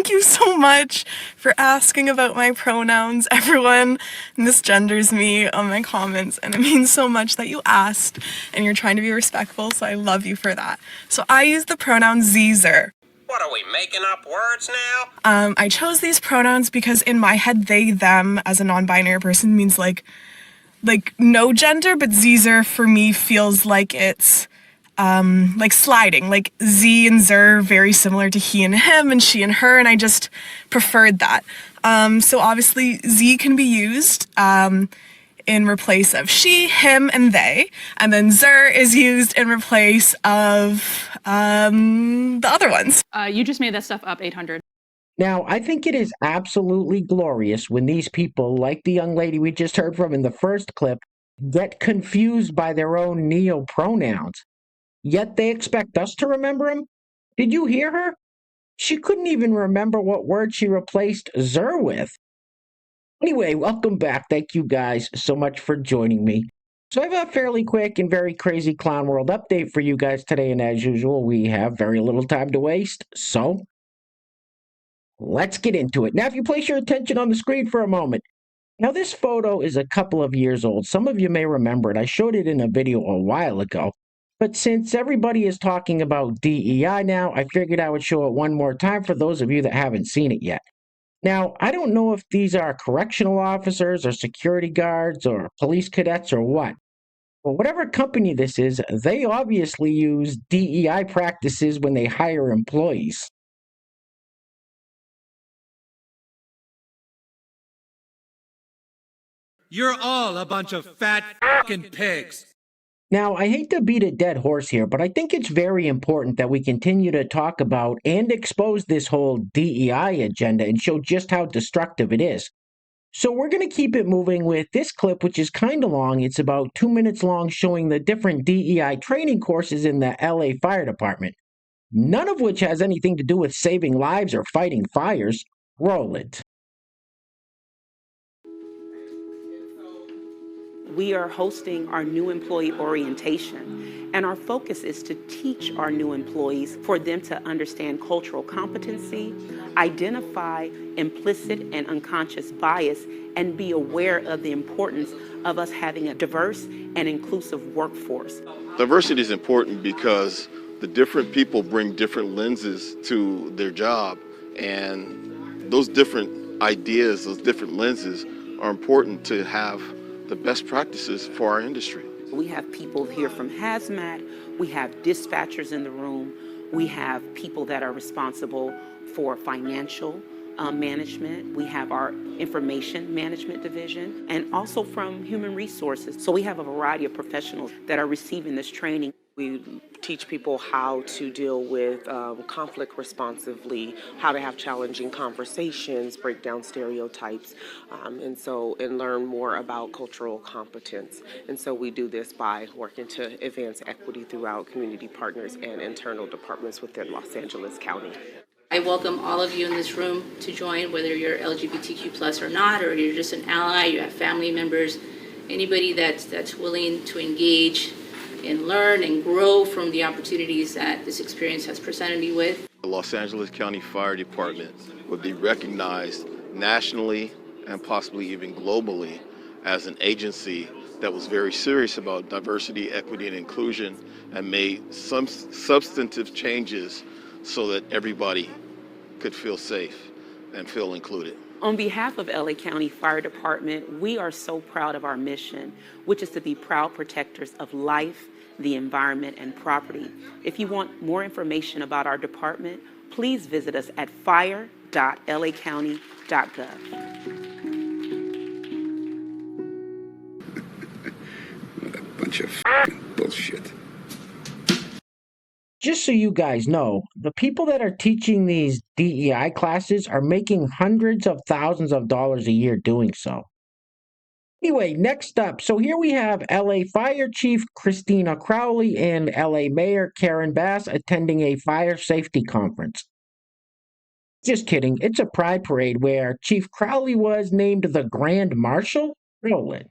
thank you so much for asking about my pronouns. Everyone misgenders me on my comments, and it means so much that you asked and you're trying to be respectful, so I love you for that. So I use the pronoun Zer. What are we, making up words now? I chose these pronouns because in my head, they, them, as a non-binary person means like no gender, but Zer for me feels like it's like sliding, like Z and Zer, very similar to he and him and she and her, and I just preferred that. So obviously Z can be used in replace of she, him, and they, and then Zer is used in replace of the other ones. You just made that stuff up, 800. Now, I think it is absolutely glorious when these people, like the young lady we just heard from in the first clip, get confused by their own neo-pronouns. Yet they expect us to remember them? Did you hear her? She couldn't even remember what word she replaced Zer with. Anyway, welcome back. Thank you guys so much for joining me. So I have a fairly quick and very crazy Clown World update for you guys today, and as usual, we have very little time to waste, so let's get into it. Now, if you place your attention on the screen for a moment. Now, this photo is a couple of years old. Some of you may remember it. I showed it in a video a while ago. But since everybody is talking about DEI now, I figured I would show it one more time for those of you that haven't seen it yet. Now, I don't know if these are correctional officers or security guards or police cadets or what. But whatever company this is, they obviously use DEI practices when they hire employees. You're all a bunch of fat fucking pigs. Now, I hate to beat a dead horse here, but I think it's very important that we continue to talk about and expose this whole DEI agenda and show just how destructive it is. So we're going to keep it moving with this clip, which is kind of long. It's about 2 minutes long, showing the different DEI training courses in the LA Fire Department, none of which has anything to do with saving lives or fighting fires. Roll it. We are hosting our new employee orientation, and our focus is to teach our new employees for them to understand cultural competency, identify implicit and unconscious bias, and be aware of the importance of us having a diverse and inclusive workforce. Diversity is important because the different people bring different lenses to their job, and those different ideas, those different lenses are important to have the best practices for our industry. We have people here from hazmat, we have dispatchers in the room, we have people that are responsible for financial management, we have our information management division, and also from human resources. So we have a variety of professionals that are receiving this training. We teach people how to deal with conflict responsively, how to have challenging conversations, break down stereotypes, and learn more about cultural competence. And so we do this by working to advance equity throughout community partners and internal departments within Los Angeles County. I welcome all of you in this room to join, whether you're LGBTQ plus or not, or you're just an ally, you have family members, anybody that's willing to engage and learn and grow from the opportunities that this experience has presented me with. The Los Angeles County Fire Department would be recognized nationally and possibly even globally as an agency that was very serious about diversity, equity, and inclusion, and made some substantive changes so that everybody could feel safe and feel included. On behalf of LA County Fire Department, we are so proud of our mission, which is to be proud protectors of life, the environment, and property. If you want more information about our department, please visit us at fire.lacounty.gov. What a bunch of f***ing bullshit. Just so you guys know, the people that are teaching these DEI classes are making hundreds of thousands of dollars a year doing so. Anyway, next up, so here we have LA Fire Chief Christina Crowley and LA Mayor Karen Bass attending a fire safety conference. Just kidding, it's a pride parade where Chief Crowley was named the Grand Marshal. Roll it.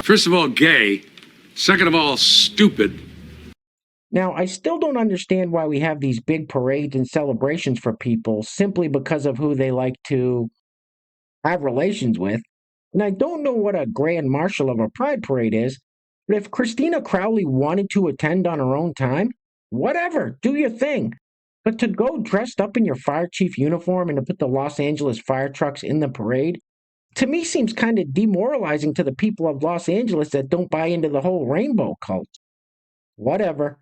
First of all, gay. Second of all, stupid. Now, I still don't understand why we have these big parades and celebrations for people simply because of who they like to have relations with. And I don't know what a grand marshal of a pride parade is, but if Christina Crowley wanted to attend on her own time, whatever, do your thing. But to go dressed up in your fire chief uniform and to put the Los Angeles fire trucks in the parade, to me seems kind of demoralizing to the people of Los Angeles that don't buy into the whole rainbow cult. Whatever.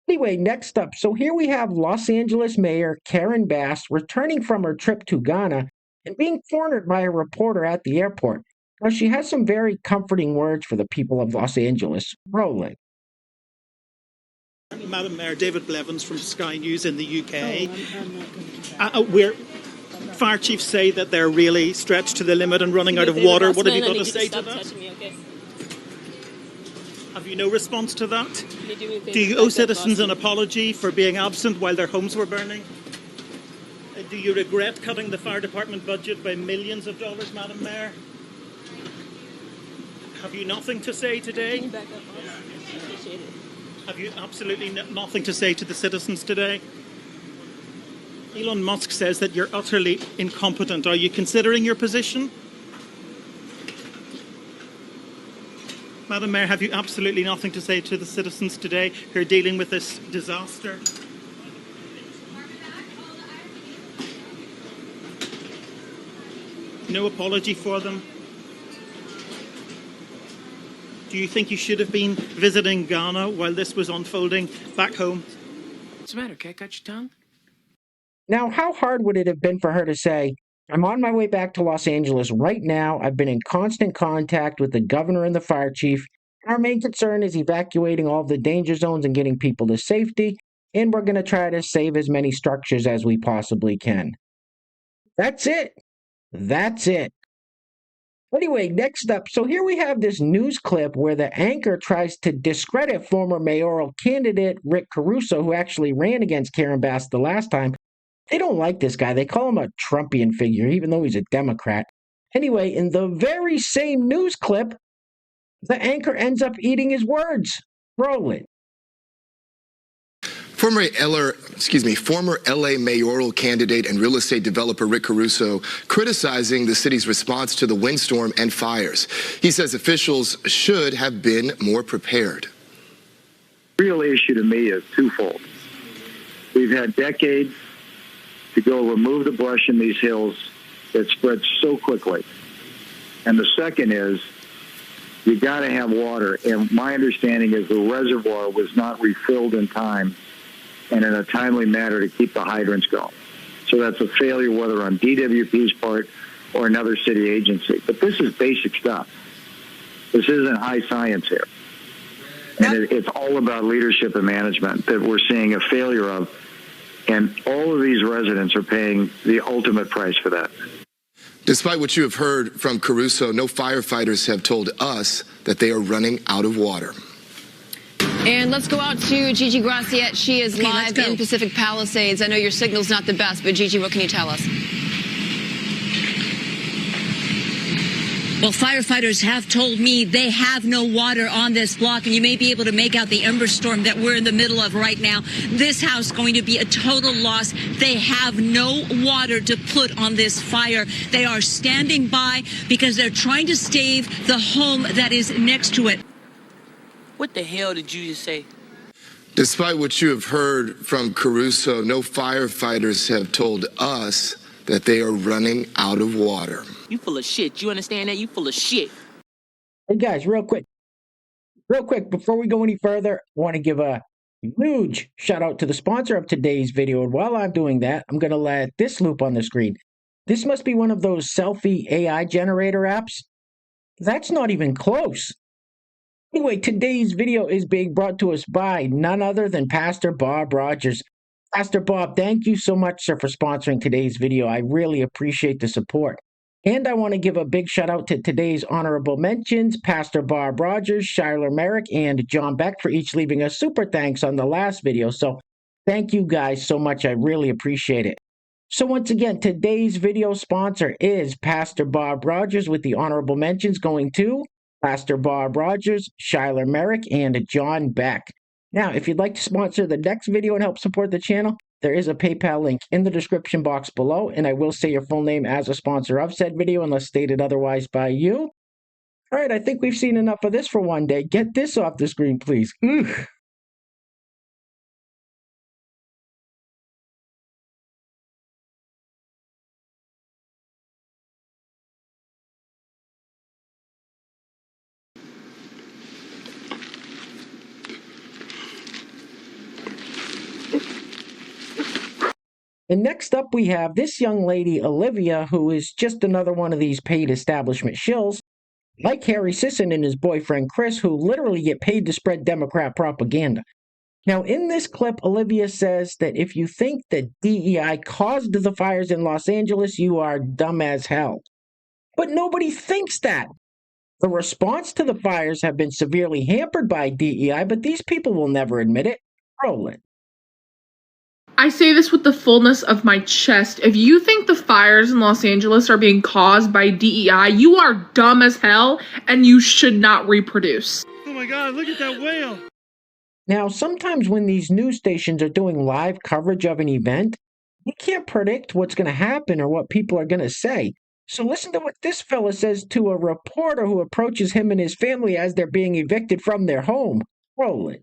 Anyway, next up, so here we have Los Angeles Mayor Karen Bass returning from her trip to Ghana and being cornered by a reporter at the airport. Now, she has some very comforting words for the people of Los Angeles. Roll it. Madam Mayor, David Blevins from Sky News in the UK. Where fire chiefs say that they're really stretched to the limit and running out of water. What have you got to say to that? Have you no response to that? Do you owe citizens an apology for being absent while their homes were burning? Do you regret cutting the fire department budget by millions of dollars, Madam Mayor? Have you nothing to say today? Have you absolutely nothing to say to the citizens today? Elon Musk says that you're utterly incompetent. Are you considering your position? Madam Mayor, have you absolutely nothing to say to the citizens today who are dealing with this disaster? No apology for them? Do you think you should have been visiting Ghana while this was unfolding back home? What's the matter, cat? Got your tongue? Now, how hard would it have been for her to say, I'm on my way back to Los Angeles right now. I've been in constant contact with the governor and the fire chief. Our main concern is evacuating all of the danger zones and getting people to safety, and we're going to try to save as many structures as we possibly can. That's it. That's it. Anyway, next up, so here we have this news clip where the anchor tries to discredit former mayoral candidate Rick Caruso, who actually ran against Karen Bass the last time. They don't like this guy. They call him a Trumpian figure, even though he's a Democrat. Anyway, in the very same news clip, the anchor ends up eating his words. Roll it. Former LA mayoral candidate and real estate developer Rick Caruso criticizing the city's response to the windstorm and fires. He says officials should have been more prepared. The real issue to me is twofold. We've had decades to go remove the brush in these hills that spreads so quickly. And the second is you got to have water. And my understanding is the reservoir was not refilled in time and in a timely manner to keep the hydrants going. So that's a failure, whether on DWP's part or another city agency. But this is basic stuff. This isn't high science here. And it's all about leadership and management that we're seeing a failure of. And all of these residents are paying the ultimate price for that. Despite what you have heard from Caruso, no firefighters have told us that they are running out of water. And let's go out to Gigi Graciette. She is live in Pacific Palisades. I know your signal's not the best, but Gigi, what can you tell us? Well, firefighters have told me they have no water on this block, and you may be able to make out the ember storm that we're in the middle of right now. This house going to be a total loss. They have no water to put on this fire. They are standing by because they're trying to save the home that is next to it. What the hell did you just say? Despite what you have heard from Caruso, no firefighters have told us that they are running out of water. You full of shit. You understand that? You full of shit. Hey guys, real quick, before we go any further, I want to give a huge shout out to the sponsor of today's video. And while I'm doing that, I'm going to let this loop on the screen. This must be one of those selfie AI generator apps. That's not even close. Anyway, today's video is being brought to us by none other than Pastor Bob Rogers. Pastor Bob, thank you so much, sir, for sponsoring today's video. I really appreciate the support. And I want to give a big shout out to today's honorable mentions, Pastor Bob Rogers, Shiler Merrick, and John Beck for each leaving a super thanks on the last video. So thank you guys so much. I really appreciate it. So once again, today's video sponsor is Pastor Bob Rogers with the honorable mentions going to Pastor Bob Rogers, Shyler Merrick, and John Beck. Now, if you'd like to sponsor the next video and help support the channel, there is a PayPal link in the description box below, and I will say your full name as a sponsor of said video unless stated otherwise by you. All right, I think we've seen enough of this for one day. Get this off the screen, please. Ugh. And next up, we have this young lady, Olivia, who is just another one of these paid establishment shills, like Harry Sisson and his boyfriend Chris, who literally get paid to spread Democrat propaganda. Now, in this clip, Olivia says that if you think that DEI caused the fires in Los Angeles, you are dumb as hell. But nobody thinks that. The response to the fires have been severely hampered by DEI, but these people will never admit it. Roll it. I say this with the fullness of my chest. If you think the fires in Los Angeles are being caused by DEI, you are dumb as hell and you should not reproduce. Oh my God, look at that whale. Now, sometimes when these news stations are doing live coverage of an event, you can't predict what's going to happen or what people are going to say. So listen to what this fella says to a reporter who approaches him and his family as they're being evicted from their home. Roll it.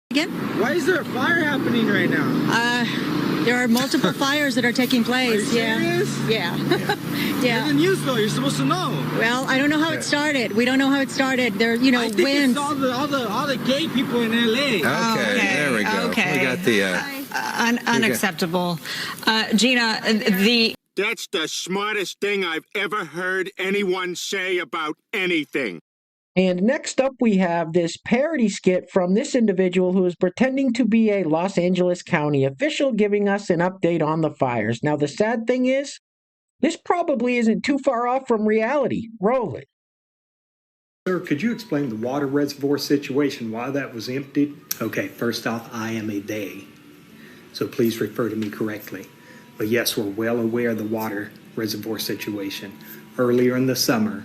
Again? Why is there a fire happening right now? There are multiple fires that are taking place. Are you serious? Yeah. You're in the news though. You're supposed to know. Well, I don't know how it started. We don't know how it started. There, you know, I think winds. it's all the gay people in LA. Okay, there we go. Okay. We got the unacceptable. Gina, the That's the smartest thing I've ever heard anyone say about anything. And next up, we have this parody skit from this individual who is pretending to be a Los Angeles County official giving us an update on the fires. Now, the sad thing is, this probably isn't too far off from reality. Roll it. Sir, could you explain the water reservoir situation, why that was emptied? Okay, first off, I am a they, so please refer to me correctly. But yes, we're well aware of the water reservoir situation. Earlier in the summer,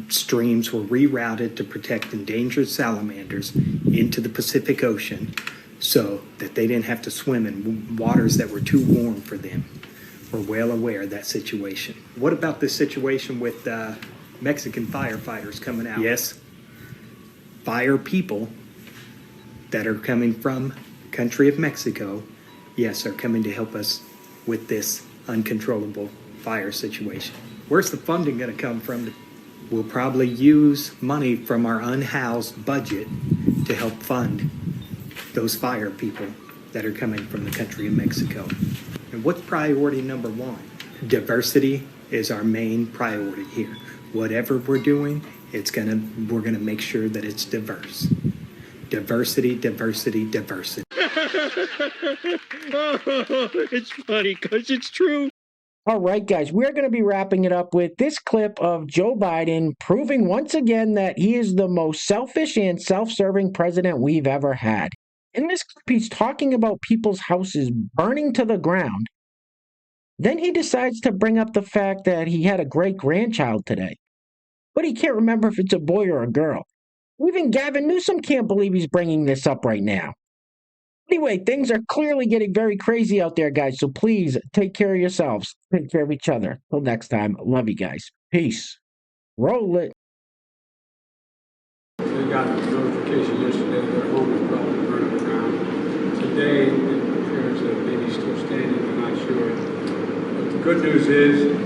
streams were rerouted to protect endangered salamanders into the Pacific Ocean so that they didn't have to swim in waters that were too warm for them. We're well aware of that situation. What about this situation with Mexican firefighters coming out? Yes, fire people that are coming from the country of Mexico, yes, are coming to help us with this uncontrollable fire situation. Where's the funding going to come from? We'll probably use money from our unhoused budget to help fund those fire people that are coming from the country of Mexico. And what's priority number one? Diversity is our main priority here. Whatever we're doing, we're gonna make sure that it's diverse. Diversity, diversity, diversity. It's funny because it's true. All right, guys, we're going to be wrapping it up with this clip of Joe Biden proving once again that he is the most selfish and self-serving president we've ever had. In this clip, he's talking about people's houses burning to the ground. Then he decides to bring up the fact that he had a great-grandchild today. But he can't remember if it's a boy or a girl. Even Gavin Newsom can't believe he's bringing this up right now. Anyway, things are clearly getting very crazy out there, guys, so please take care of yourselves. Take care of each other. Till next time, love you guys. Peace. Roll it. They got the notification yesterday their home is probably burning down. Today, it appears that maybe still standing, I'm not sure. But the good news is,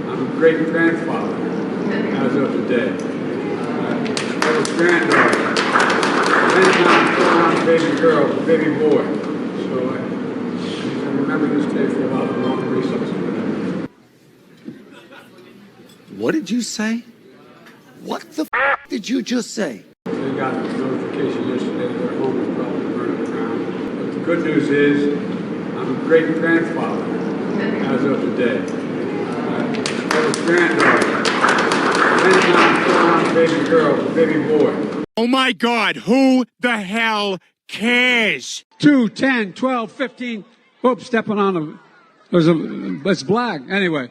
I'm a great-grandfather as of today. I have a granddaughter. And baby girl, baby boy. So I remember this day for a lot of long reasons. What did you say? What the did you just say? They got the notification yesterday their home is probably burning down. But the good news is, I'm a great-grandfather as of today. I have a granddaughter. And baby girl, baby boy. Oh my God, who the hell cares? 2, 10, 12, 15. Oops, stepping on a. It's black. Anyway.